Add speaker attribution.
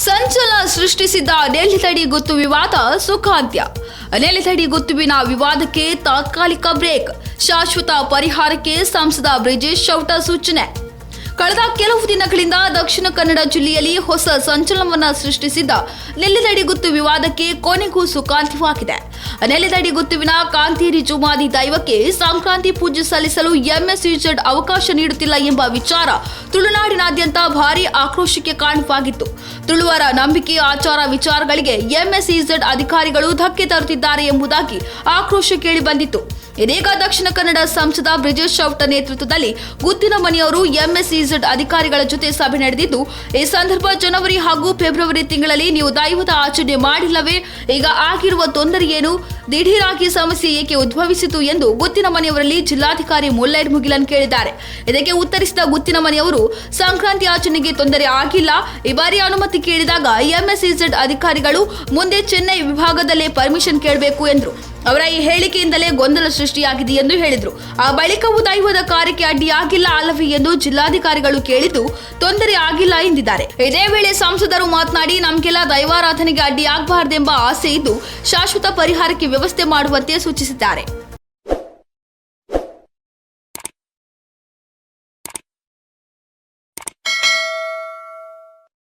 Speaker 1: ಸಂಚಲನ ಸೃಷ್ಟಿಸಿದ್ದ ನೆಲ್ಲಿದಡಿ ಗುತ್ತು ವಿವಾದ ಸುಖಾಂತ್ಯ. ನೆಲ್ಲಿದಡಿ ಗುತ್ತುವಿನ ವಿವಾದಕ್ಕೆ ತಾತ್ಕಾಲಿಕ ಬ್ರೇಕ್, ಶಾಶ್ವತ ಪರಿಹಾರಕ್ಕೆ ಸಂಸದ ಬ್ರಿಜೇಶ್ ಚೌಟ ಸೂಚನೆ. ಕಳೆದ ಕೆಲವು ದಿನಗಳಿಂದ ದಕ್ಷಿಣ ಕನ್ನಡ ಜಿಲ್ಲೆಯಲ್ಲಿ ಹೊಸ ಸಂಚಲನವನ್ನ ಸೃಷ್ಟಿಸಿದ್ದ ನೆಲ್ಲಿದಡಿ ಗುತ್ತು ವಿವಾದಕ್ಕೆ ಕೊನೆಗೂ ಸುಖಾಂತ್ಯವಾಗಿದೆ. ನೆಲ್ಲಿದಡಿ ಗುತ್ತುವಿನ ಕಾಂತೇರಿ ಜುಮಾದಿ ದೈವಕ್ಕೆ ಸಂಕ್ರಾಂತಿ ಪೂಜೆ ಸಲ್ಲಿಸಲು ಎಂಎಸ್ಇಜೆಡ್ ಅವಕಾಶ ನೀಡುತ್ತಿಲ್ಲ ಎಂಬ ವಿಚಾರ ತುಳುನಾಡಿನಾದ್ಯಂತ ಭಾರೀ ಆಕ್ರೋಶಕ್ಕೆ ಕಾರಣವಾಗಿತ್ತು. ತುಳುವರ ನಂಬಿಕೆ, ಆಚಾರ, ವಿಚಾರಗಳಿಗೆ ಎಂಎಸ್ಇಜೆಡ್ ಅಧಿಕಾರಿಗಳು ಧಕ್ಕೆ ತರುತ್ತಿದ್ದಾರೆ ಎಂಬುದಾಗಿ ಆಕ್ರೋಶ ಕೇಳಿಬಂದಿತ್ತು. ಇದೀಗ ದಕ್ಷಿಣ ಕನ್ನಡ ಸಂಸದ ಬ್ರಿಜೇಶ್ ಚೌಟ ನೇತೃತ್ವದಲ್ಲಿ ಗುತ್ತಿನ ಮನೆಯವರು ಎಂಎಸ್ಇಜೆಡ್ ಅಧಿಕಾರಿಗಳ ಜೊತೆ ಸಭೆ ನಡೆದಿದ್ದು, ಈ ಸಂದರ್ಭ ಜನವರಿ ಹಾಗೂ ಫೆಬ್ರವರಿ ತಿಂಗಳಲ್ಲಿ ನೀವು ದೈವದ ಆಚರಣೆ ಮಾಡಿಲ್ಲವೇ? ಈಗ ಆಗಿರುವ ತೊಂದರೆ ಏನು? ದಿಢೀರಾಗಿ ಸಮಸ್ಯೆ ಏಕೆ ಉದ್ಭವಿಸಿತು ಎಂದು ಗುತ್ತಿನ ಮನೆಯವರಲ್ಲಿ ಜಿಲ್ಲಾಧಿಕಾರಿ ಮುಲ್ಲೈಡ್ ಮುಗಿಲನ್ ಕೇಳಿದ್ದಾರೆ. ಇದಕ್ಕೆ ಉತ್ತರಿಸಿದ ಗುತ್ತಿನ ಮನೆಯವರು, ಸಂಕ್ರಾಂತಿ ಆಚರಣೆಗೆ ತೊಂದರೆ ಆಗಿಲ್ಲ. ಈ ಬಾರಿ ಅನುಮತಿ ಕೇಳಿದಾಗ ಎಂಎಸ್ಇಜೆಡ್ ಅಧಿಕಾರಿಗಳು ಮುಂದೆ ಚೆನ್ನೈ ವಿಭಾಗದಲ್ಲೇ ಪರ್ಮಿಷನ್ ಕೇಳಬೇಕು ಎಂದರು. ಅವರ ಈ ಹೇಳಿಕೆಯಿಂದಲೇ ಗೊಂದಲ ಸೃಷ್ಟಿಯಾಗಿದೆ ಎಂದು ಹೇಳಿದರು. ಆ ಬಳಿಕವೂ ದೈವದ ಕಾರ್ಯಕ್ಕೆ ಅಡ್ಡಿಯಾಗಿಲ್ಲ ಅಲ್ಲವೇ ಎಂದು ಜಿಲ್ಲಾಧಿಕಾರಿಗಳು ಕೇಳಿದ್ದು, ತೊಂದರೆ ಆಗಿಲ್ಲ ಎಂದಿದ್ದಾರೆ. ಇದೇ ವೇಳೆ ಸಂಸದರು ಮಾತನಾಡಿ, ನಮಗೆಲ್ಲ ದೈವಾರಾಧನೆಗೆ ಅಡ್ಡಿಯಾಗಬಾರದೆಂಬ ಆಸೆ ಇದ್ದು ಶಾಶ್ವತ ಪರಿಹಾರಕ್ಕೆ ವ್ಯವಸ್ಥೆ ಮಾಡುವಂತೆ ಸೂಚಿಸಿದ್ದಾರೆ.